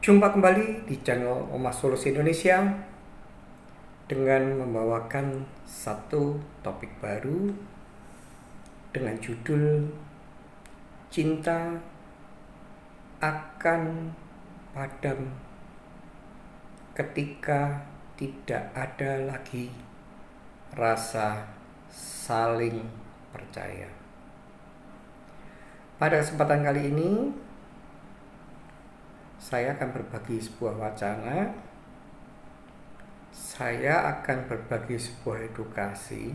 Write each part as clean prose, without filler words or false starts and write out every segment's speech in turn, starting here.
Jumpa kembali di channel Omas Solusi Indonesia dengan membawakan satu topik baru dengan judul Cinta akan padam ketika tidak ada lagi rasa saling percaya. Pada kesempatan kali ini saya akan berbagi sebuah wacana. Saya akan berbagi sebuah edukasi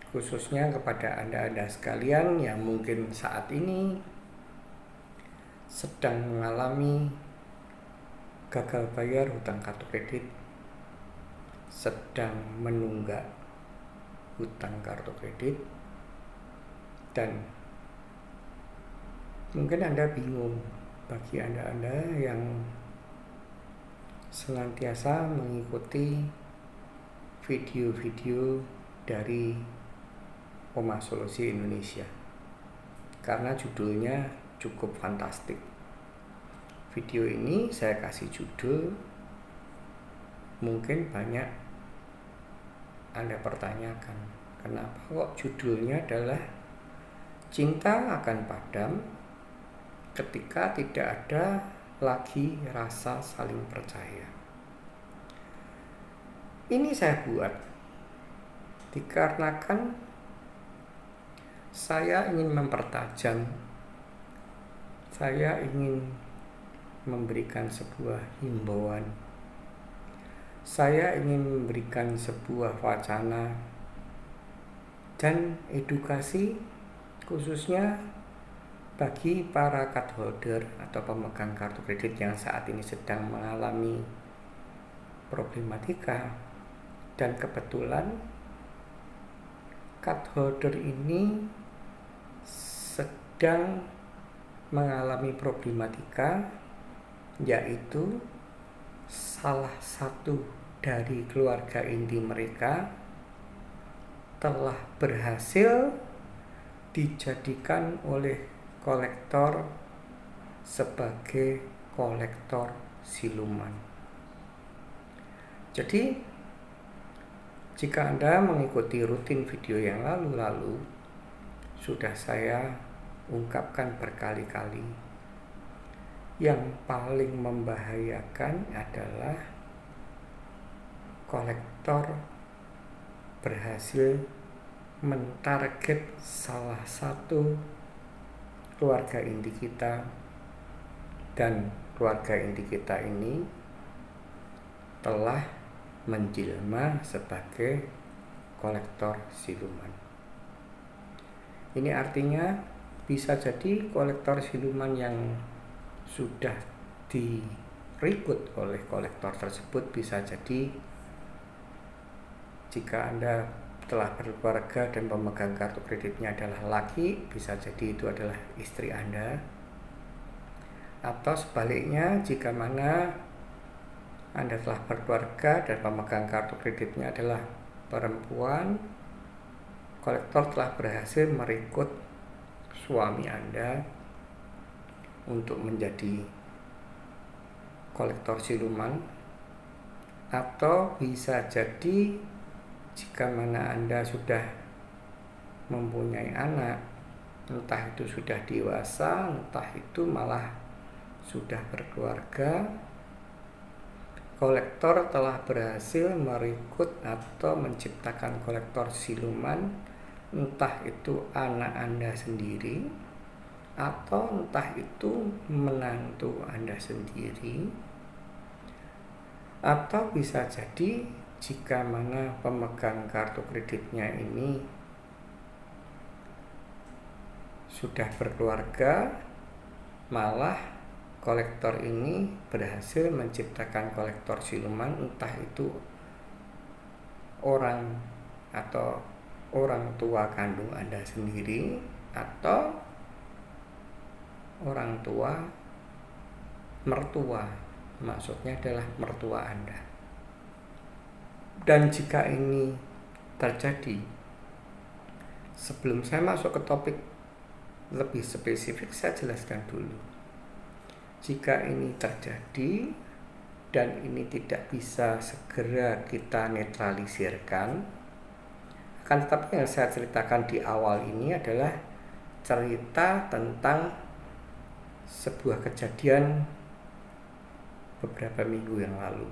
khususnya kepada Anda-Anda sekalian yang mungkin saat ini sedang mengalami gagal bayar hutang kartu kredit, sedang menunggak hutang kartu kredit, dan mungkin Anda bingung. Bagi Anda-Anda yang senantiasa mengikuti video-video dari Omas Solusi Indonesia, karena judulnya cukup fantastik. Video ini saya kasih judul, mungkin banyak Anda pertanyakan, kenapa kok judulnya adalah Cinta akan padam ketika tidak ada lagi rasa saling percaya. Ini saya buat dikarenakan saya ingin mempertajam, saya ingin memberikan sebuah himbauan, saya ingin memberikan sebuah wacana dan edukasi khususnya bagi para card holder atau pemegang kartu kredit yang saat ini sedang mengalami problematika, dan kebetulan card holder ini sedang mengalami problematika, yaitu salah satu dari keluarga inti mereka telah berhasil dijadikan oleh kolektor sebagai kolektor siluman. Jadi jika Anda mengikuti rutin video yang lalu-lalu, sudah saya ungkapkan berkali-kali, yang paling membahayakan adalah kolektor berhasil mentarget salah satu keluarga inti kita, dan keluarga inti kita ini telah menjelma sebagai kolektor siluman. Ini artinya bisa jadi kolektor siluman yang sudah direkrut oleh kolektor tersebut, bisa jadi jika Anda telah berkeluarga dan pemegang kartu kreditnya adalah laki, bisa jadi itu adalah istri Anda. Atau sebaliknya, jika mana Anda telah berkeluarga dan pemegang kartu kreditnya adalah perempuan, kolektor telah berhasil merekrut suami Anda untuk menjadi kolektor siluman. Atau bisa jadi jika mana Anda sudah mempunyai anak, entah itu sudah dewasa, entah itu malah sudah berkeluarga, kolektor telah berhasil merekrut atau menciptakan kolektor siluman, entah itu anak Anda sendiri atau entah itu menantu Anda sendiri, atau bisa jadi jika mana pemegang kartu kreditnya ini sudah berkeluarga, malah kolektor ini berhasil menciptakan kolektor siluman, entah itu orang atau orang tua kandung Anda sendiri atau orang tua mertua, maksudnya adalah mertua Anda. Dan jika ini terjadi, sebelum saya masuk ke topik lebih spesifik, saya jelaskan dulu. Jika ini terjadi dan ini tidak bisa segera kita netralisirkan, akan tetapi yang saya ceritakan di awal ini adalah cerita tentang sebuah kejadian beberapa minggu yang lalu.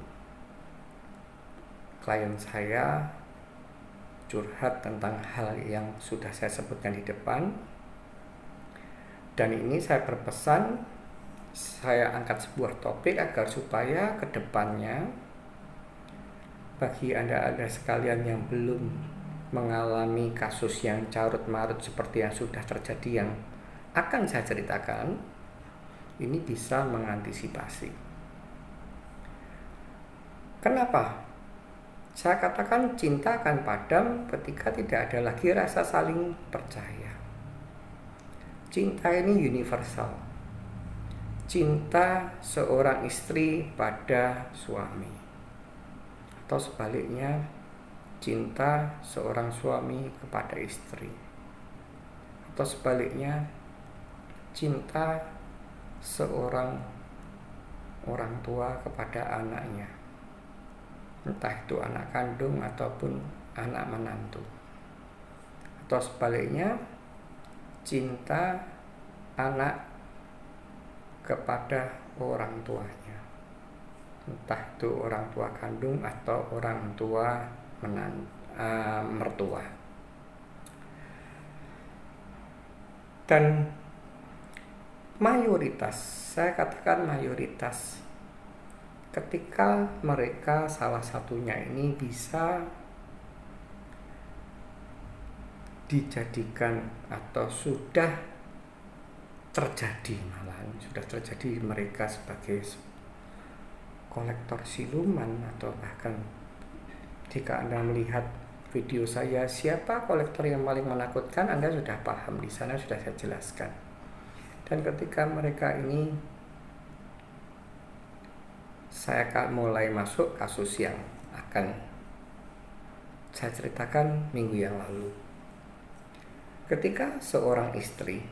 Klien saya curhat tentang hal yang sudah saya sebutkan di depan, dan ini saya berpesan, saya angkat sebuah topik agar supaya kedepannya bagi Anda sekalian yang belum mengalami kasus yang carut marut seperti yang sudah terjadi yang akan saya ceritakan, ini bisa mengantisipasi. Kenapa? Saya katakan cinta akan padam ketika tidak ada lagi rasa saling percaya. Cinta ini universal. Cinta seorang istri pada suami, atau sebaliknya cinta seorang suami kepada istri, atau sebaliknya cinta seorang orang tua kepada anaknya, entah itu anak kandung ataupun anak menantu, atau sebaliknya cinta anak kepada orang tuanya, entah itu orang tua kandung atau orang tua mertua. Dan mayoritas, saya katakan mayoritas, ketika mereka salah satunya ini bisa dijadikan atau sudah terjadi, malahan sudah terjadi mereka sebagai kolektor siluman, atau bahkan jika Anda melihat video saya siapa kolektor yang paling menakutkan, Anda sudah paham, di sana sudah saya jelaskan. Dan ketika mereka ini, saya akan mulai masuk kasus yang akan saya ceritakan minggu yang lalu. Ketika seorang istri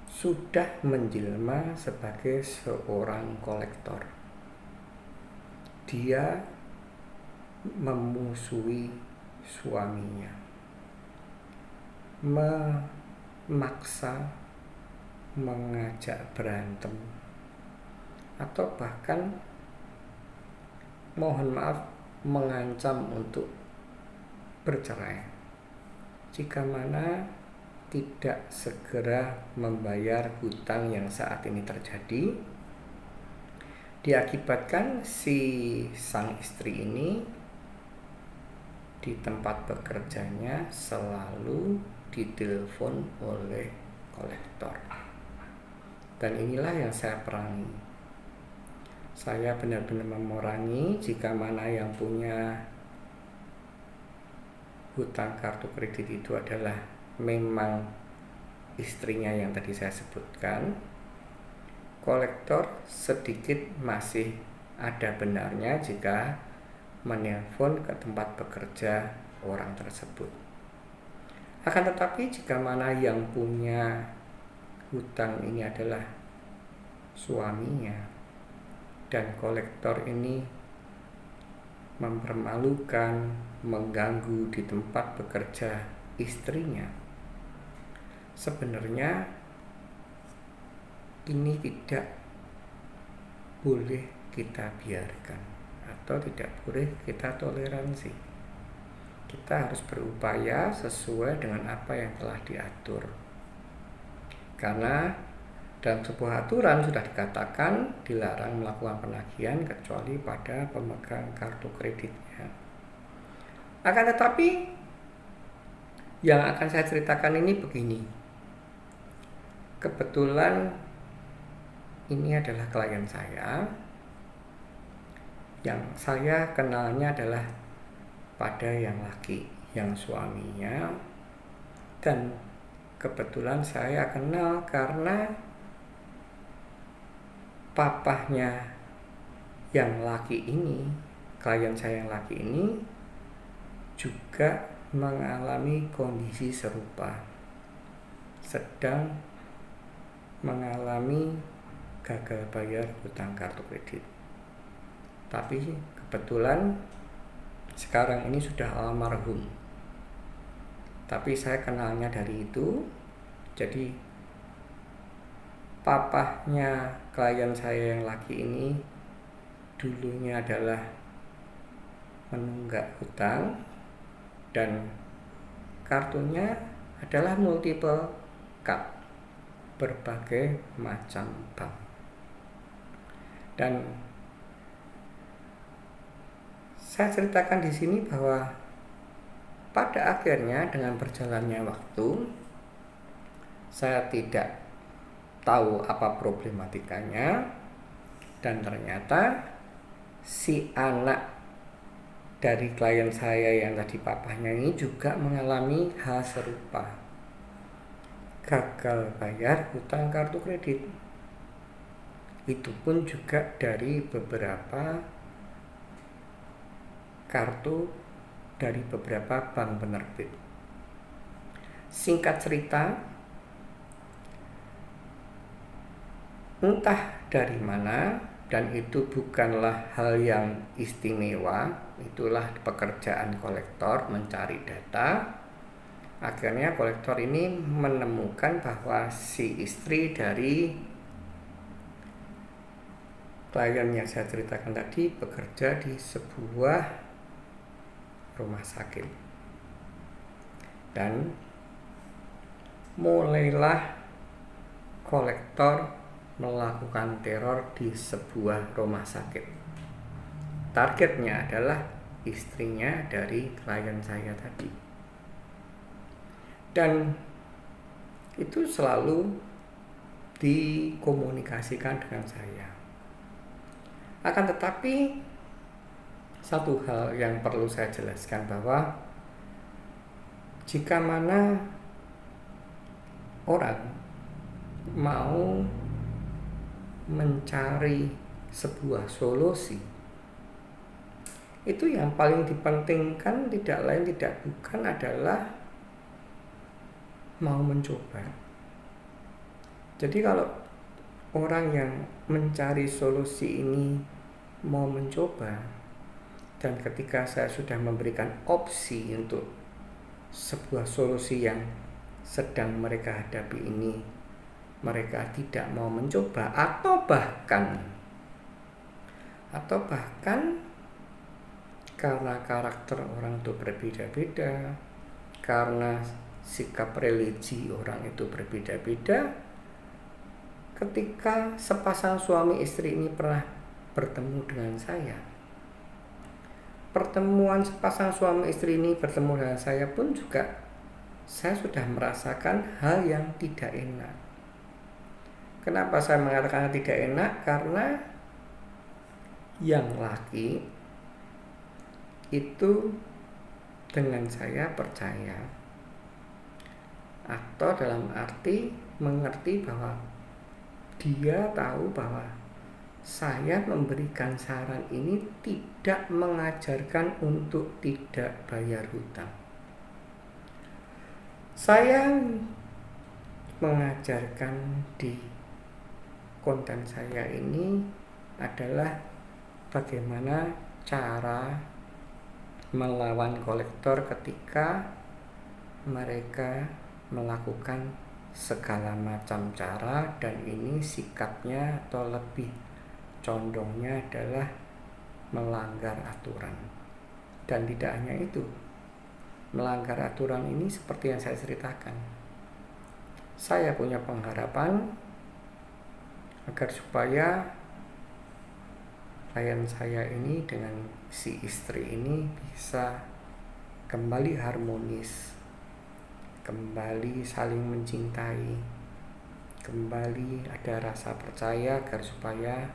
sudah menjelma sebagai seorang kolektor, dia memusuhi suaminya, memaksa, mengajak berantem, atau bahkan mohon maaf mengancam untuk bercerai jika mana tidak segera membayar hutang yang saat ini terjadi, diakibatkan si sang istri ini di tempat bekerjanya selalu ditelepon oleh kolektor. Dan inilah yang saya perangi. Saya benar-benar memerangi jika mana yang punya hutang kartu kredit itu adalah memang istrinya yang tadi saya sebutkan. Kolektor sedikit masih ada benarnya jika menelpon ke tempat bekerja orang tersebut. Akan tetapi jika mana yang punya hutang ini adalah suaminya, dan kolektor ini mempermalukan, mengganggu di tempat bekerja istrinya, sebenarnya ini tidak boleh kita biarkan atau tidak boleh kita toleransi. Kita harus berupaya sesuai dengan apa yang telah diatur, karena dalam sebuah aturan sudah dikatakan dilarang melakukan penagihan kecuali pada pemegang kartu kreditnya. Akan tetapi yang akan saya ceritakan ini begini. Kebetulan ini adalah klien saya yang saya kenalnya adalah pada yang laki, yang suaminya, dan kebetulan saya kenal karena papahnya yang laki ini, klien saya yang laki ini juga mengalami kondisi serupa, sedang mengalami gagal bayar hutang kartu kredit. Tapi kebetulan sekarang ini sudah almarhum. Tapi saya kenalnya dari itu. Jadi papahnya klien saya yang laki ini dulunya adalah menunggak hutang dan kartunya adalah multiple card berbagai macam bank. Dan saya ceritakan di sini bahwa pada akhirnya dengan berjalannya waktu saya tidak tahu apa problematikanya, dan ternyata si anak dari klien saya yang tadi papahnya ini juga mengalami hal serupa, gagal bayar hutang kartu kredit. Itu pun juga dari beberapa kartu dari beberapa bank penerbit. Singkat cerita, entah dari mana, dan itu bukanlah hal yang istimewa, itulah pekerjaan kolektor mencari data. Akhirnya kolektor ini menemukan bahwa si istri dari klien yang saya ceritakan tadi bekerja di sebuah rumah sakit, dan mulailah kolektor melakukan teror di sebuah rumah sakit. Targetnya adalah istrinya dari klien saya tadi, dan itu selalu dikomunikasikan dengan saya. Akan tetapi satu hal yang perlu saya jelaskan, bahwa jika mana orang mau mencari sebuah solusi, itu yang paling dipentingkan tidak lain tidak bukan adalah mau mencoba. Jadi kalau orang yang mencari solusi ini mau mencoba, dan ketika saya sudah memberikan opsi untuk sebuah solusi yang sedang mereka hadapi ini, mereka tidak mau mencoba, atau bahkan karena karakter orang itu berbeda-beda, karena sikap religi orang itu berbeda-beda. Ketika sepasang suami istri ini pernah bertemu dengan saya, pertemuan sepasang suami istri ini bertemu dengan saya pun juga saya sudah merasakan hal yang tidak enak. Kenapa saya mengatakan tidak enak? Karena yang laki itu dengan saya percaya, atau dalam arti mengerti bahwa dia tahu bahwa saya memberikan saran ini tidak mengajarkan untuk tidak bayar hutang. Saya mengajarkan di konten saya ini adalah bagaimana cara melawan kolektor ketika mereka melakukan segala macam cara, dan ini sikapnya atau lebih condongnya adalah melanggar aturan. Dan tidak hanya itu, melanggar aturan ini seperti yang saya ceritakan, saya punya pengharapan agar supaya klien saya ini dengan si istri ini bisa kembali harmonis, kembali saling mencintai, kembali ada rasa percaya, agar supaya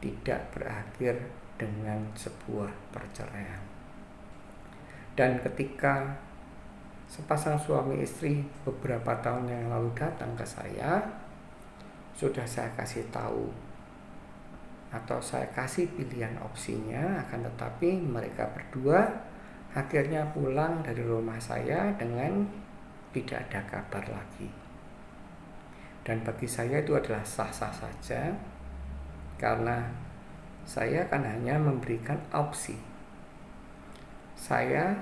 tidak berakhir dengan sebuah perceraian. Dan ketika sepasang suami istri beberapa tahun yang lalu datang ke saya, sudah saya kasih tahu atau saya kasih pilihan opsinya, akan tetapi mereka berdua akhirnya pulang dari rumah saya dengan tidak ada kabar lagi. Dan bagi saya itu adalah sah-sah saja, karena saya kan hanya memberikan opsi. Saya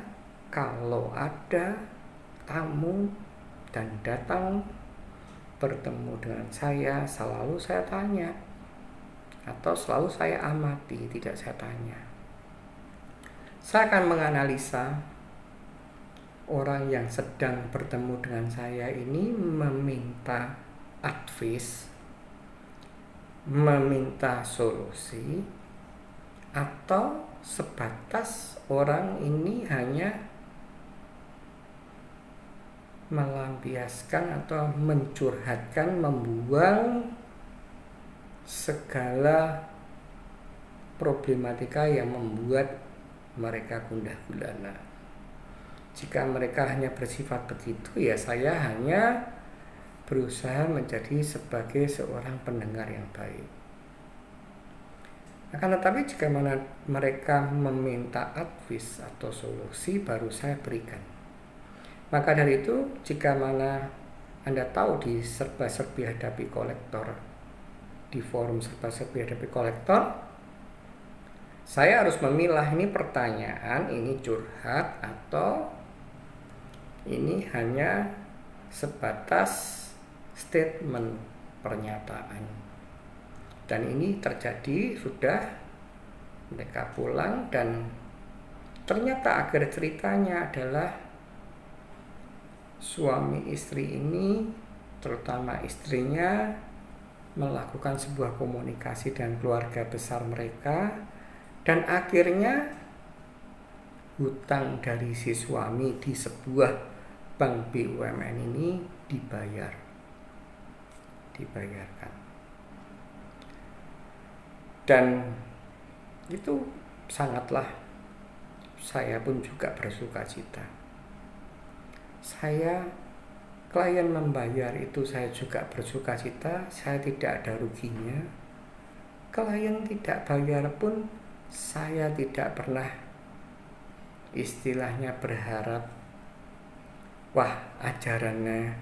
kalau ada tamu dan datang bertemu dengan saya, selalu saya tanya, atau selalu saya amati, tidak saya tanya. Saya akan menganalisa orang yang sedang bertemu dengan saya ini meminta advice, meminta solusi, atau sebatas orang ini hanya melampiaskan atau mencurhatkan, membuang segala problematika yang membuat mereka gundah gulana. Jika mereka hanya bersifat begitu, ya saya hanya berusaha menjadi sebagai seorang pendengar yang baik. Akan tetapi jika mana mereka meminta advice atau solusi, baru saya berikan. Maka dari itu, jika mana Anda tahu di serba-serbi hadapi kolektor, di forum serba-serbi hadapi kolektor, saya harus memilah ini pertanyaan, ini curhat, atau ini hanya sebatas statement pernyataan. Dan ini terjadi, sudah mereka pulang, dan ternyata akhir ceritanya adalah suami istri ini, terutama istrinya, melakukan sebuah komunikasi dengan keluarga besar mereka, dan akhirnya hutang dari si suami di sebuah bank BUMN ini dibayarkan. Dan itu sangatlah, saya pun juga bersuka cita. Klien membayar itu saya juga bersuka cita, saya tidak ada ruginya. Klien tidak bayar pun saya tidak pernah istilahnya berharap, wah ajarannya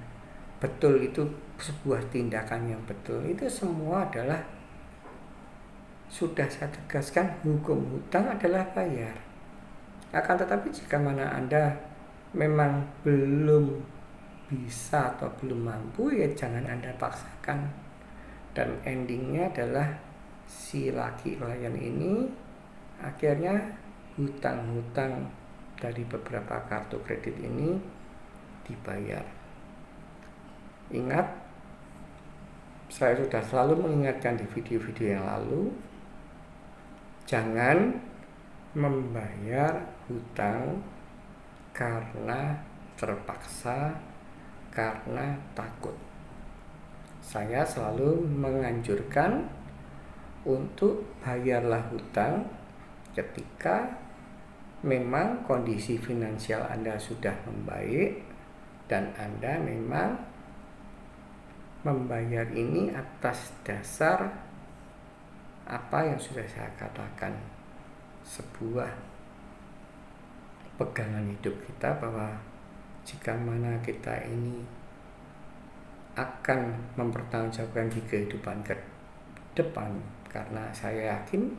betul, itu sebuah tindakan yang betul. Itu semua adalah, sudah saya tegaskan, hukum hutang adalah bayar. Akan tetapi jika mana Anda memang belum bisa atau belum mampu, ya jangan Anda paksakan. Dan endingnya adalah si laki klien ini akhirnya hutang-hutang dari beberapa kartu kredit ini dibayar. Ingat, saya sudah selalu mengingatkan di video-video yang lalu, jangan membayar hutang karena terpaksa, karena takut. Saya selalu menganjurkan untuk bayarlah hutang ketika memang kondisi finansial Anda sudah membaik dan Anda memang membayar ini atas dasar apa yang sudah saya katakan, sebuah pegangan hidup kita bahwa jika mana kita ini akan mempertanggungjawabkan di kehidupan ke depan, karena saya yakin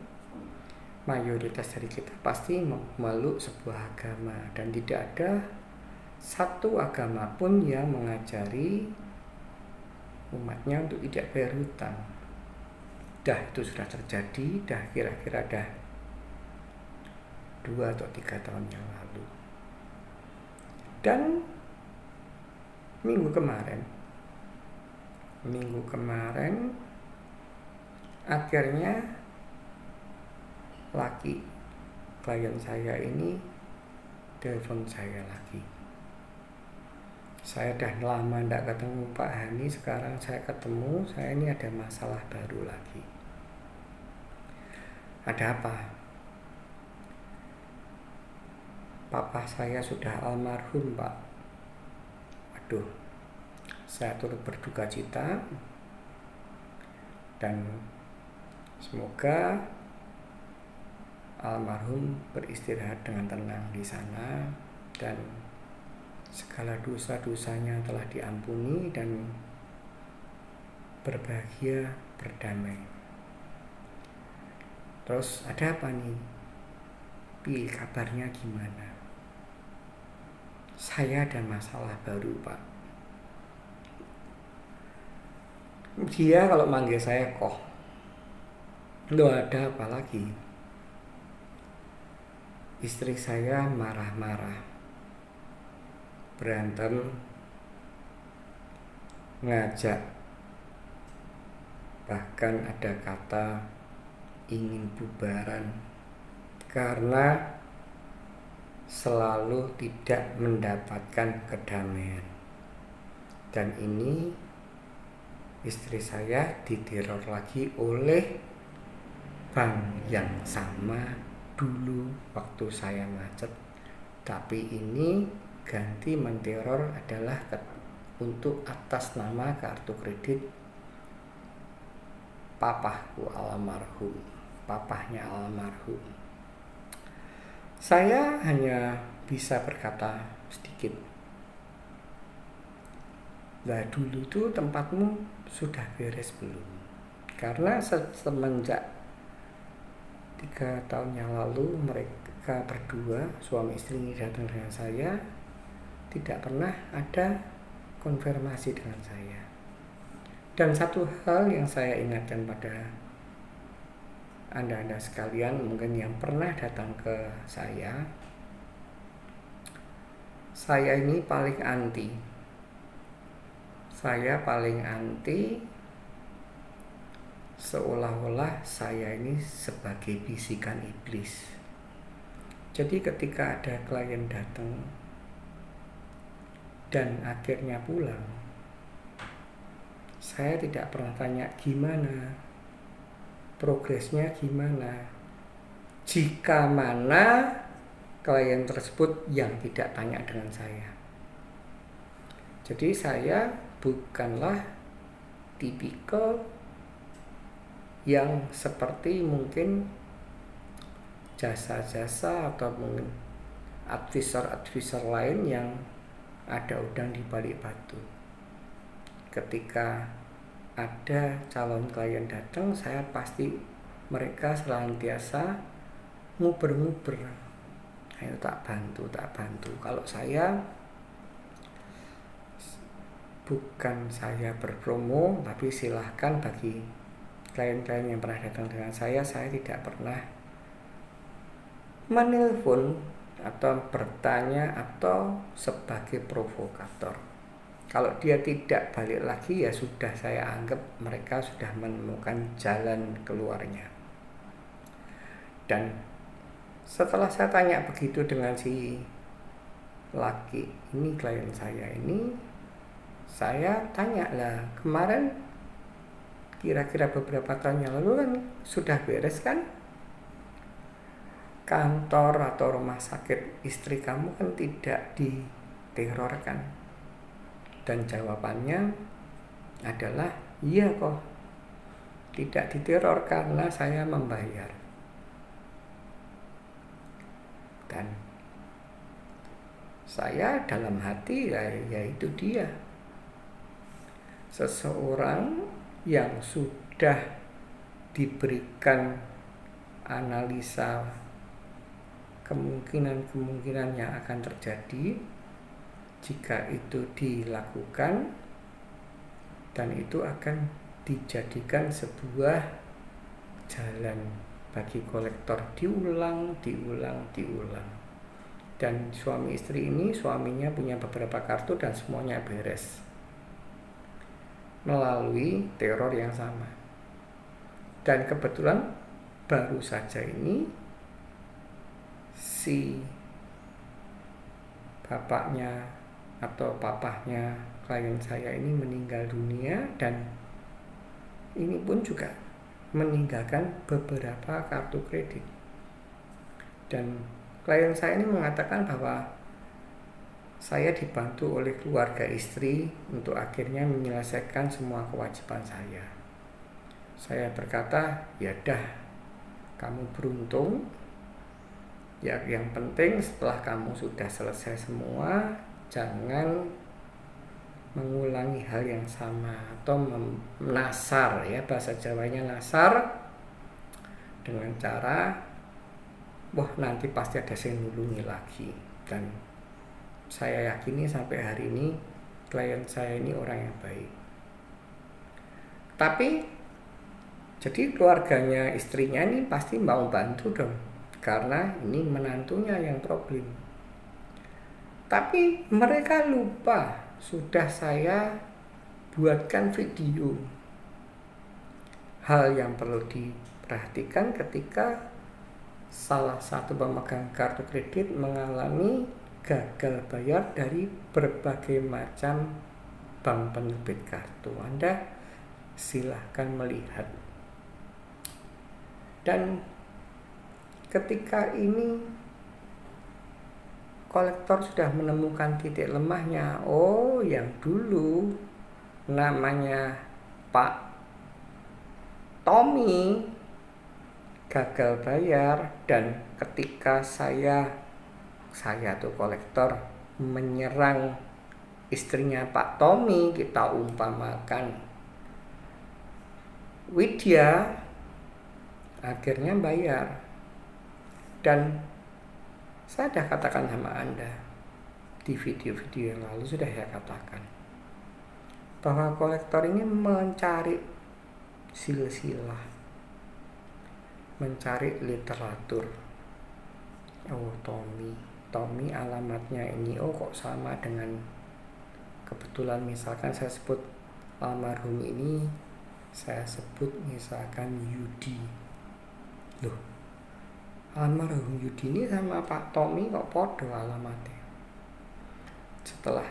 mayoritas dari kita pasti memeluk sebuah agama, dan tidak ada satu agama pun yang mengajari umatnya untuk tidak bayar hutang. Itu sudah terjadi, kira-kira dah 2 atau 3 tahun yang lalu. Dan minggu kemarin akhirnya laki klien saya ini telepon saya lagi. Saya dah lama tidak ketemu Pak Hani, sekarang saya ketemu, saya ini ada masalah baru lagi. Ada apa? Papa saya sudah almarhum, Pak. Aduh, saya turut berduka cita, dan semoga almarhum beristirahat dengan tenang di sana, dan segala dosa-dosanya telah diampuni, dan berbahagia, berdamai. Terus ada apa nih? Pi, kabarnya gimana? Saya ada masalah baru, Pak. Dia kalau manggil saya kok, lo ada apa lagi? Istri saya marah-marah, berantem, ngajak, bahkan ada kata ingin bubaran karena selalu tidak mendapatkan kedamaian. Dan ini istri saya diteror lagi oleh bank yang sama dulu waktu saya macet, tapi ini ganti menteror adalah untuk atas nama kartu kredit papahku almarhum, papahnya almarhum. Saya hanya bisa berkata sedikit, lah dulu tuh tempatmu sudah beres belum? Karena semenjak 3 tahun yang lalu mereka berdua, suami istri ini datang dengan saya, tidak pernah ada konfirmasi dengan saya. Dan satu hal yang saya ingatkan pada Anda sekalian, mungkin yang pernah datang ke saya ini paling anti. Saya paling anti, seolah-olah saya ini sebagai bisikan iblis. Jadi ketika ada klien datang dan akhirnya pulang, saya tidak pernah tanya gimana, progresnya gimana, jika mana klien tersebut yang tidak tanya dengan saya. Jadi saya bukanlah tipikal yang seperti mungkin jasa-jasa atau mungkin advisor lain yang ada udang di balik batu. Ketika ada calon klien datang, saya pasti mereka senantiasa nguber-nguber, ayo tak bantu. Kalau saya bukan saya berpromo, tapi silahkan bagi klien-klien yang pernah datang dengan saya tidak pernah menelpon atau bertanya atau sebagai provokator. Kalau dia tidak balik lagi, ya sudah, saya anggap mereka sudah menemukan jalan keluarnya. Dan setelah saya tanya begitu dengan si laki ini, klien saya ini, saya tanya lah, kemarin kira-kira beberapa tahun yang lalu kan sudah beres kan kantor atau rumah sakit istri kamu kan tidak diterorkan? Dan jawabannya adalah iya kok, tidak diteror karena saya membayar. Dan saya dalam hati ya itu dia, seseorang yang sudah diberikan analisa kemungkinan yang akan terjadi jika itu dilakukan, dan itu akan dijadikan sebuah jalan bagi kolektor, diulang. Dan suami istri ini, suaminya punya beberapa kartu dan semuanya beres melalui teror yang sama. Dan kebetulan baru saja ini si bapaknya atau papahnya klien saya ini meninggal dunia, dan ini pun juga meninggalkan beberapa kartu kredit. Dan klien saya ini mengatakan bahwa saya dibantu oleh keluarga istri untuk akhirnya menyelesaikan semua kewajiban saya. Saya berkata, ya dah, kamu beruntung. Ya, yang penting setelah kamu sudah selesai semua, jangan mengulangi hal yang sama atau nasar, ya bahasa Jawanya nasar, dengan cara wah nanti pasti ada yang nulungi lagi. Dan saya yakini sampai hari ini klien saya ini orang yang baik. Tapi jadi keluarganya istrinya ini pasti mau bantu dong, karena ini menantunya yang problem. Tapi mereka lupa sudah saya buatkan video. Hal yang perlu diperhatikan ketika salah satu pemegang kartu kredit mengalami gagal bayar dari berbagai macam bank penerbit kartu. Anda silahkan melihat. Dan ketika ini kolektor sudah menemukan titik lemahnya, oh yang dulu namanya Pak Tommy gagal bayar, dan ketika saya tuh kolektor menyerang istrinya Pak Tommy, kita umpamakan Widya, akhirnya bayar. Dan saya sudah katakan sama Anda di video-video yang lalu, sudah saya katakan bahwa kolektor ini mencari silsilah, mencari literatur. Oh Tommy alamatnya ini, oh kok sama dengan, kebetulan misalkan saya sebut almarhum ini, saya sebut misalkan Yudi. Loh, almarhum Yudi ini sama Pak Tommy kok podo alamatnya. Setelah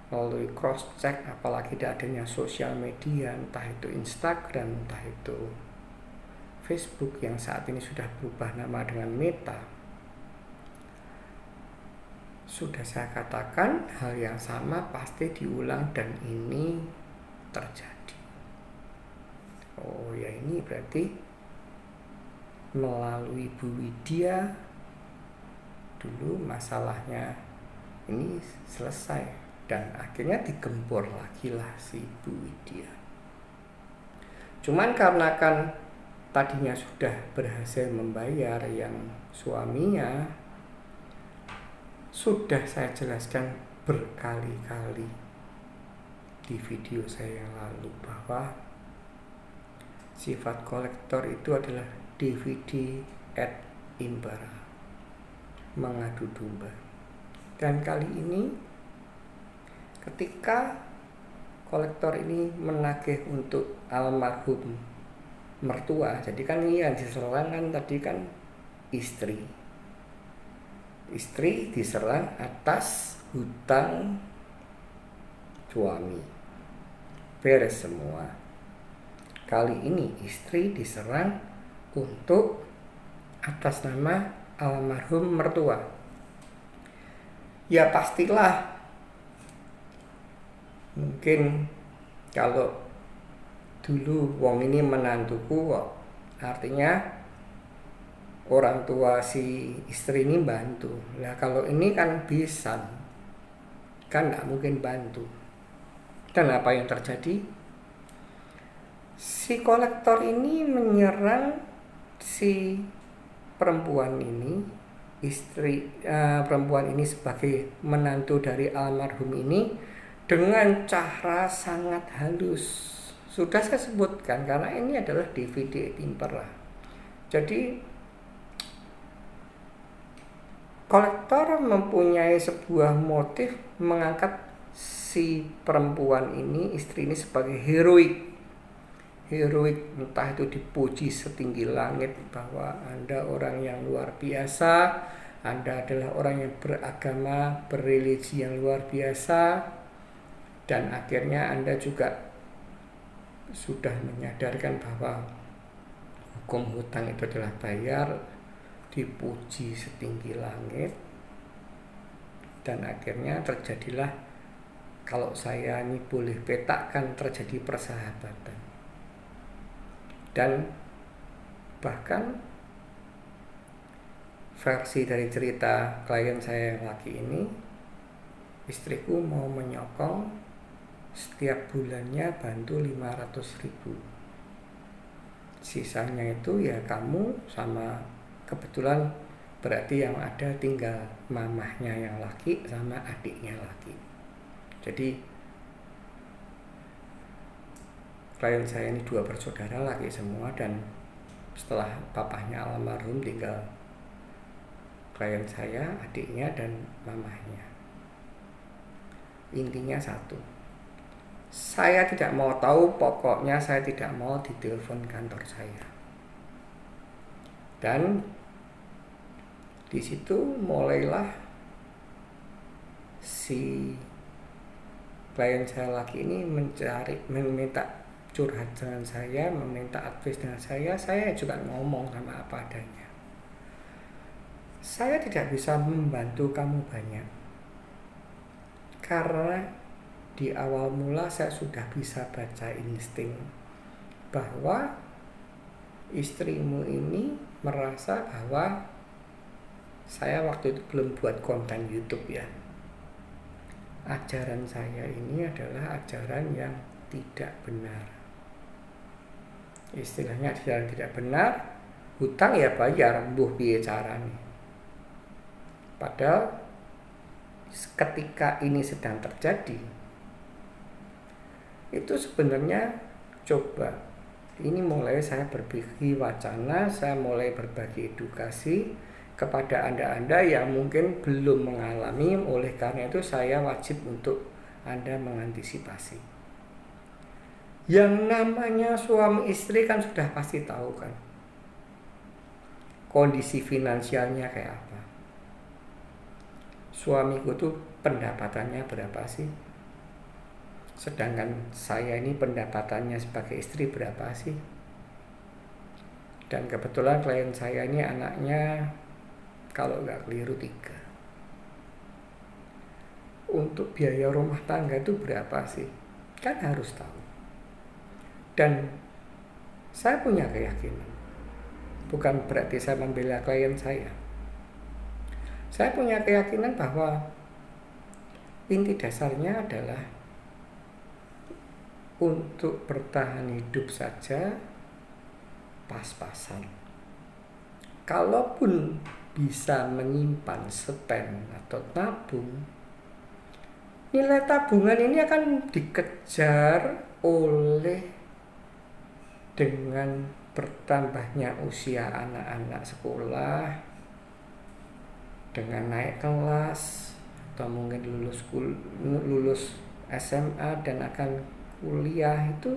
melalui cross check, apalagi tidak adanya sosial media, entah itu Instagram, entah itu Facebook yang saat ini sudah berubah nama dengan Meta, sudah saya katakan hal yang sama pasti diulang dan ini terjadi. Oh ya, ini berarti melalui Bu Widya dulu masalahnya ini selesai, dan akhirnya digempur lagi lah si Bu Widya. Cuman karena kan tadinya sudah berhasil membayar yang suaminya, sudah saya jelaskan berkali-kali di video saya yang lalu bahwa sifat kolektor itu adalah DVD ad impera, mengadu domba. Dan kali ini ketika kolektor ini menagih untuk almarhum mertua, jadi kan ini yang diserang kan tadi kan istri diserang atas hutang suami, beres semua. Kali ini istri diserang untuk atas nama almarhum mertua. Ya pastilah, mungkin kalau dulu wong ini menantuku kok, artinya orang tua si istri ini bantu. Nah kalau ini kan bisa, kan nggak mungkin bantu. Dan apa yang terjadi? Si kolektor ini menyerang si perempuan ini, perempuan ini sebagai menantu dari almarhum ini, dengan cara sangat halus. Sudah saya sebutkan karena ini adalah DVD impera. Jadi kolektor mempunyai sebuah motif mengangkat si perempuan ini, istri ini, sebagai heroik, entah itu dipuji setinggi langit bahwa Anda orang yang luar biasa, Anda adalah orang yang beragama, berreligi yang luar biasa, dan akhirnya Anda juga sudah menyadarkan bahwa hukum hutang itu adalah bayar, dipuji setinggi langit, dan akhirnya terjadilah, kalau saya ini boleh petakan, terjadi persahabatan. Dan bahkan versi dari cerita klien saya yang laki ini, istriku mau menyokong setiap bulannya bantu 500.000. Sisanya itu ya kamu sama, kebetulan berarti yang ada tinggal mamahnya yang laki sama adiknya laki. Jadi klien saya ini 2 bersaudara laki semua, dan setelah papahnya almarhum tinggal klien saya, adiknya, dan mamahnya. Intinya satu, saya tidak mau tahu, pokoknya saya tidak mau ditelepon kantor saya. Dan di situ mulailah si klien saya laki ini meminta curhat dengan saya, meminta advice dengan saya juga ngomong sama apa adanya. Saya tidak bisa membantu kamu banyak, karena di awal mula saya sudah bisa baca insting bahwa istrimu ini merasa bahwa saya waktu itu belum buat konten YouTube ya. Ajaran saya ini adalah ajaran yang tidak benar. Istilahnya ajaran tidak benar, hutang ya bayar, mbuh piye carane. Padahal ketika ini sedang terjadi, itu sebenarnya coba, ini mulai saya berbagi wacana, saya mulai berbagi edukasi kepada Anda yang mungkin belum mengalami. Oleh karena itu saya wajib untuk Anda mengantisipasi. Yang namanya suami istri kan sudah pasti tahu kan kondisi finansialnya kayak apa. Suamiku tuh pendapatannya berapa sih? Sedangkan saya ini pendapatannya sebagai istri berapa sih? Dan kebetulan klien saya ini anaknya kalau nggak keliru 3. Untuk biaya rumah tangga itu berapa sih? Kan harus tahu. Dan saya punya keyakinan, bukan berarti saya membela klien saya. Saya punya keyakinan bahwa inti dasarnya adalah untuk bertahan hidup saja pas-pasan. Kalaupun bisa menyimpan, spend atau tabung, nilai tabungan ini akan dikejar oleh dengan bertambahnya usia anak-anak sekolah, dengan naik kelas, atau mungkin lulus SMA dan akan kuliah, itu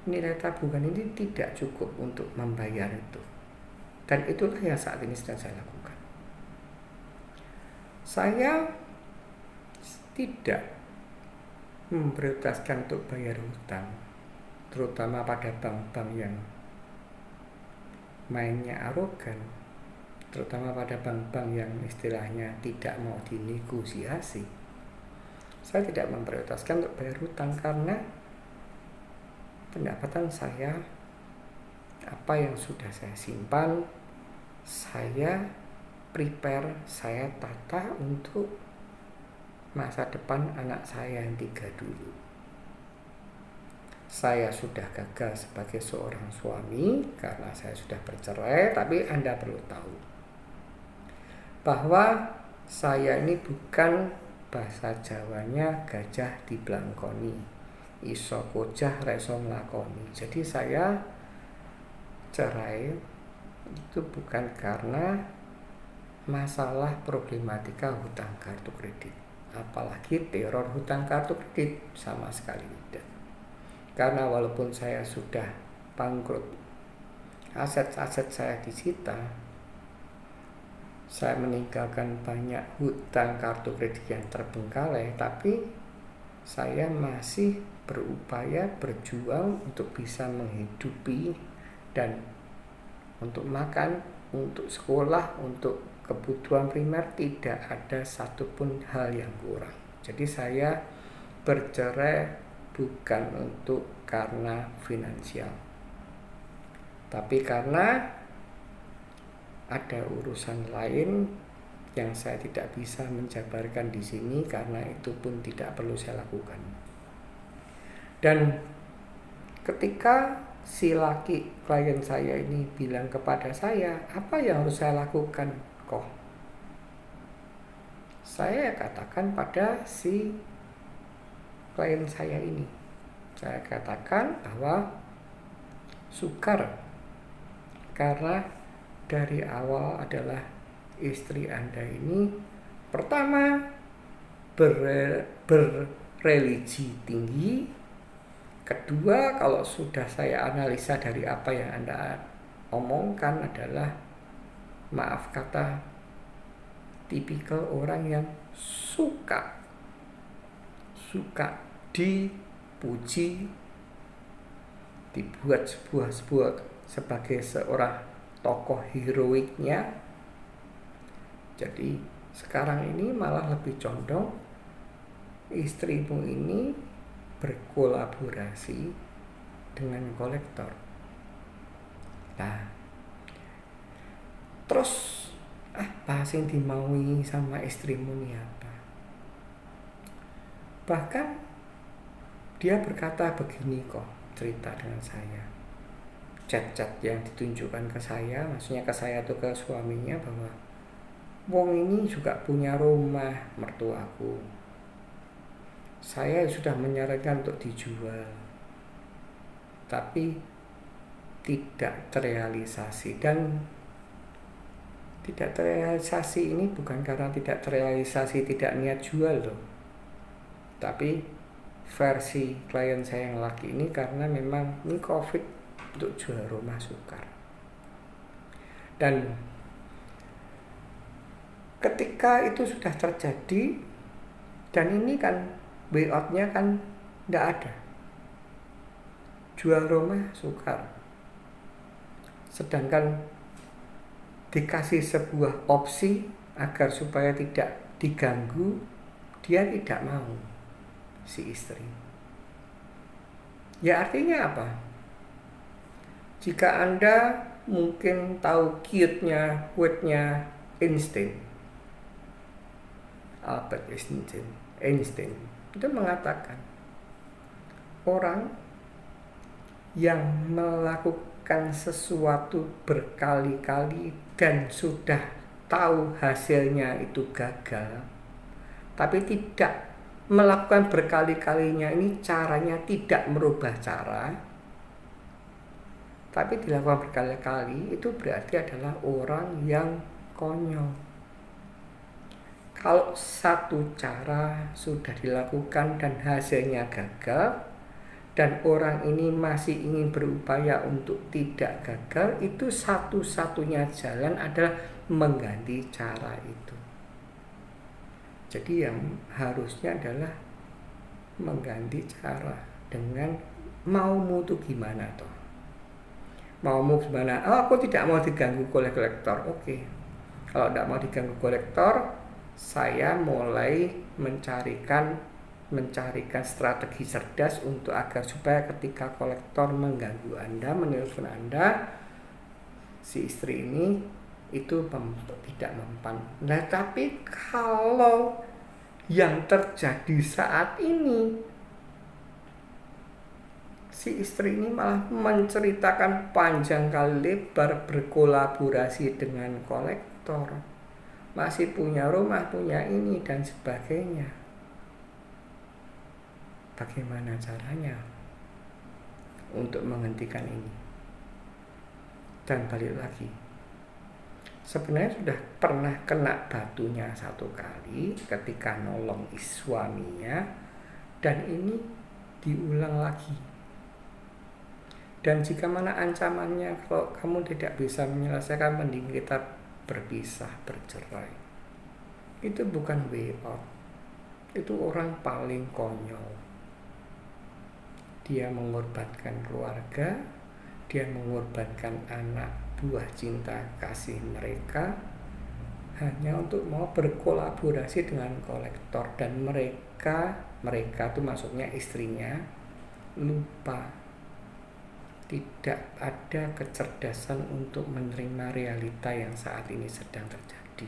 nilai tabungan ini tidak cukup untuk membayar itu. Dan itulah yang saat ini sedang saya lakukan. Saya tidak memprioritaskan untuk bayar hutang, terutama pada bank-bank yang mainnya arogan, terutama pada bank-bank yang istilahnya tidak mau dinegosiasi. Saya tidak memprioritaskan untuk bayar hutang karena pendapatan saya, apa yang sudah saya simpan, saya prepare, saya tata untuk masa depan anak saya yang 3 dulu. Saya sudah gagal sebagai seorang suami karena saya sudah bercerai, tapi Anda perlu tahu bahwa saya ini bukan, bahasa Jawanya gajah diblangkoni, iso kocah reso nglakoni. Jadi saya cerai itu bukan karena masalah problematika hutang kartu kredit, apalagi teror hutang kartu kredit, sama sekali tidak. Karena walaupun saya sudah bangkrut, aset-aset saya disita, saya meninggalkan banyak hutang kartu kredit yang terbengkalai, tapi saya masih berupaya berjuang untuk bisa menghidupi dan untuk makan, untuk sekolah, untuk kebutuhan primer, tidak ada satupun hal yang kurang. Jadi saya bercerai bukan untuk karena finansial, tapi karena ada urusan lain yang saya tidak bisa menjabarkan di sini karena itu pun tidak perlu saya lakukan. Dan ketika si laki klien saya ini bilang kepada saya, apa yang harus saya lakukan kok? Saya katakan pada si klien saya ini, saya katakan bahwa sukar, karena dari awal adalah istri Anda ini pertama berreligi tinggi, kedua kalau sudah saya analisa dari apa yang Anda omongkan adalah, maaf kata, tipikal orang yang suka dipuji, dibuat sebagai seorang tokoh heroiknya. Jadi sekarang ini malah lebih condong istrimu ini berkolaborasi dengan kolektor. Nah, terus apa sih yang dimaui sama istrimu ini apa? Bahkan dia berkata begini kok, cerita dengan saya, chat-chat yang ditunjukkan ke saya, maksudnya ke saya atau ke suaminya, bahwa wong ini juga punya rumah mertuaku, saya sudah menyarankan untuk dijual tapi tidak terrealisasi. Dan tidak terrealisasi ini bukan karena tidak terrealisasi tidak niat jual loh, tapi versi klien saya yang laki ini karena memang ini COVID untuk jual rumah sukar. Dan ketika itu sudah terjadi, dan ini kan way out-nya kan tidak ada, jual rumah sukar, sedangkan dikasih sebuah opsi agar supaya tidak diganggu, dia tidak mau, si istri. Ya artinya apa? Jika Anda mungkin tahu quote-nya Einstein, Albert Einstein itu mengatakan, orang yang melakukan sesuatu berkali-kali dan sudah tahu hasilnya itu gagal, tapi tidak melakukan berkali-kalinya, ini caranya tidak merubah cara, tapi dilakukan berkali-kali, itu berarti adalah orang yang konyol. Kalau satu cara sudah dilakukan dan hasilnya gagal, dan orang ini masih ingin berupaya untuk tidak gagal, itu satu-satunya jalan adalah mengganti cara itu. Jadi yang harusnya adalah mengganti cara dengan maumu tuh gimana toh? Maumu gimana? Oh, aku tidak mau diganggu oleh kolektor. Oke. Kalau tidak mau diganggu kolektor, saya mulai mencarikan strategi cerdas untuk agar supaya ketika kolektor mengganggu Anda, menelpon Anda, si istri ini itu tidak mempan. Nah, tapi kalau yang terjadi saat ini, si istri ini malah menceritakan panjang kali lebar berkolaborasi dengan kolektor, masih punya rumah, punya ini dan sebagainya. Bagaimana caranya untuk menghentikan ini? Dan balik lagi, sebenarnya sudah pernah kena batunya satu kali ketika nolong suaminya, dan ini diulang lagi. Dan jika mana ancamannya, kalau kamu tidak bisa menyelesaikan, mending kita berpisah, bercerai. Itu bukan way out, itu orang paling konyol. Dia mengorbankan keluarga, dia mengorbankan anak buah cinta kasih mereka hanya untuk mau berkolaborasi dengan kolektor. Dan mereka itu maksudnya istrinya lupa, tidak ada kecerdasan untuk menerima realita yang saat ini sedang terjadi.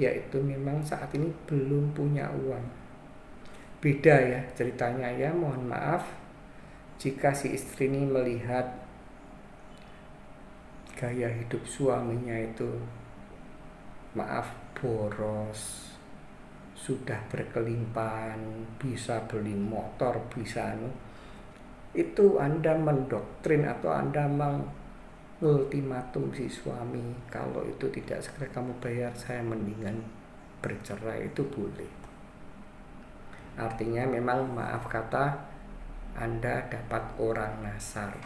yaitu memang saat ini belum punya uang. Beda ya ceritanya ya, mohon maaf jika si istri ini melihat gaya hidup suaminya itu maaf boros, sudah berkelimpahan, bisa beli motor, bisa itu Anda mendoktrin atau Anda mengultimatum si suami, kalau itu tidak segera kamu bayar saya mendingan bercerai, itu boleh. Artinya memang maaf kata Anda dapat orang nasar.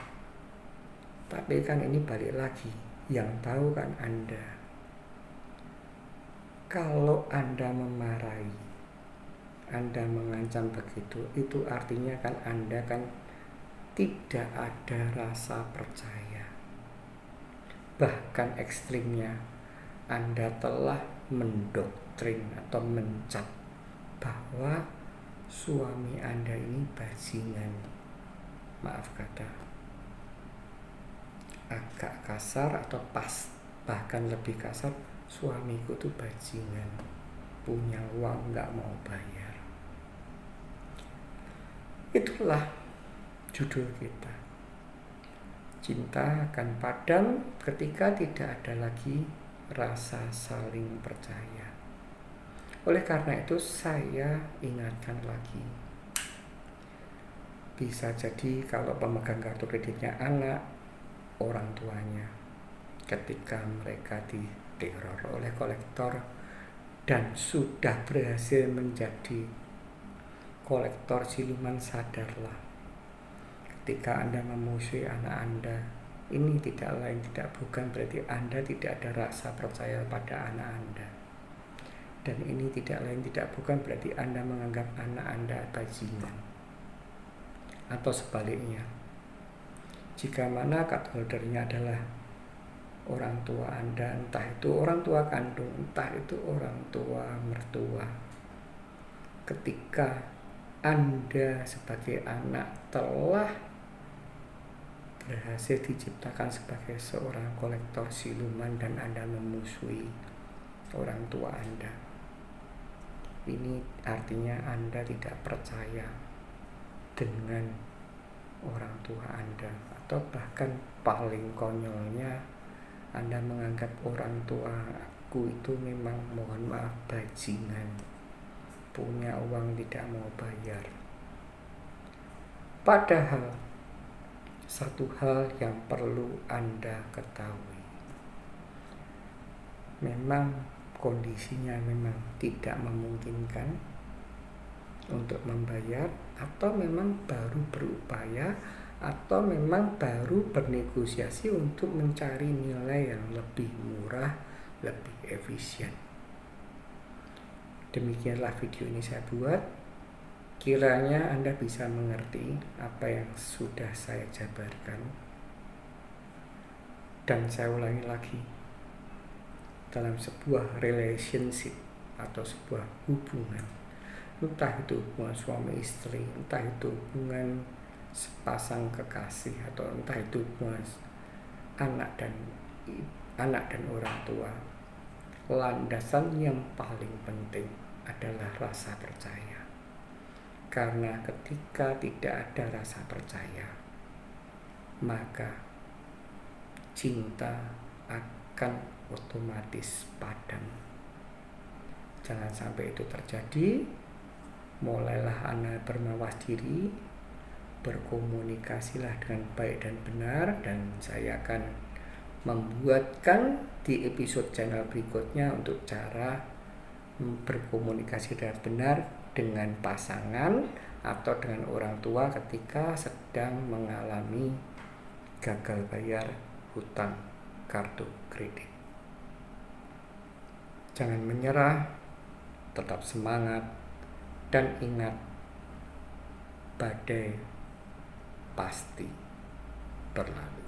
Tapi kan ini balik lagi, yang tahu kan Anda. Kalau Anda memarahi, Anda mengancam begitu, itu artinya kan Anda kan tidak ada rasa percaya. Bahkan ekstrimnya, Anda telah mendoktrin atau mencap bahwa suami Anda ini bajingan. Maaf kata, agak kasar atau bahkan lebih kasar, suamiku tuh bajingan, punya uang gak mau bayar. Itulah judul kita. Cinta akan padam ketika tidak ada lagi rasa saling percaya. Oleh karena itu saya ingatkan lagi, bisa jadi kalau pemegang kartu kreditnya anak orang tuanya, ketika mereka diteror oleh kolektor dan sudah berhasil menjadi kolektor siluman, sadarlah. Ketika Anda memusuhi anak Anda, ini tidak lain tidak bukan berarti Anda tidak ada rasa percaya pada anak Anda. Dan ini tidak lain tidak bukan berarti Anda menganggap anak Anda bajingan. Atau sebaliknya, jika mana card holdernya adalah orang tua Anda, entah itu orang tua kandung, entah itu orang tua mertua, ketika Anda sebagai anak telah berhasil diciptakan sebagai seorang kolektor siluman dan Anda memusuhi orang tua Anda, ini artinya Anda tidak percaya dengan orang tua Anda, atau bahkan paling konyolnya Anda menganggap orang tuaku itu memang mohon maaf bajingan, punya uang tidak mau bayar. Padahal satu hal yang perlu Anda ketahui, memang kondisinya memang tidak memungkinkan untuk membayar, atau memang baru berupaya, atau memang baru bernegosiasi untuk mencari nilai yang lebih murah, lebih efisien. Demikianlah video ini saya buat. Kiranya Anda bisa mengerti apa yang sudah saya jabarkan. Dan saya ulangi lagi, dalam sebuah relationship atau sebuah hubungan, entah itu hubungan suami istri, entah itu hubungan sepasang kekasih, atau entah itu hubungan anak dan orang tua, landasan yang paling penting adalah rasa percaya. Karena ketika tidak ada rasa percaya, maka cinta akan otomatis padam. Jangan sampai itu terjadi. Mulailah Anda bermawas diri, berkomunikasilah dengan baik dan benar, dan saya akan membuatkan di episode channel berikutnya untuk cara berkomunikasi dengan benar dengan pasangan atau dengan orang tua ketika sedang mengalami gagal bayar hutang kartu kredit. Jangan menyerah, tetap semangat, dan ingat, badai pasti berlalu.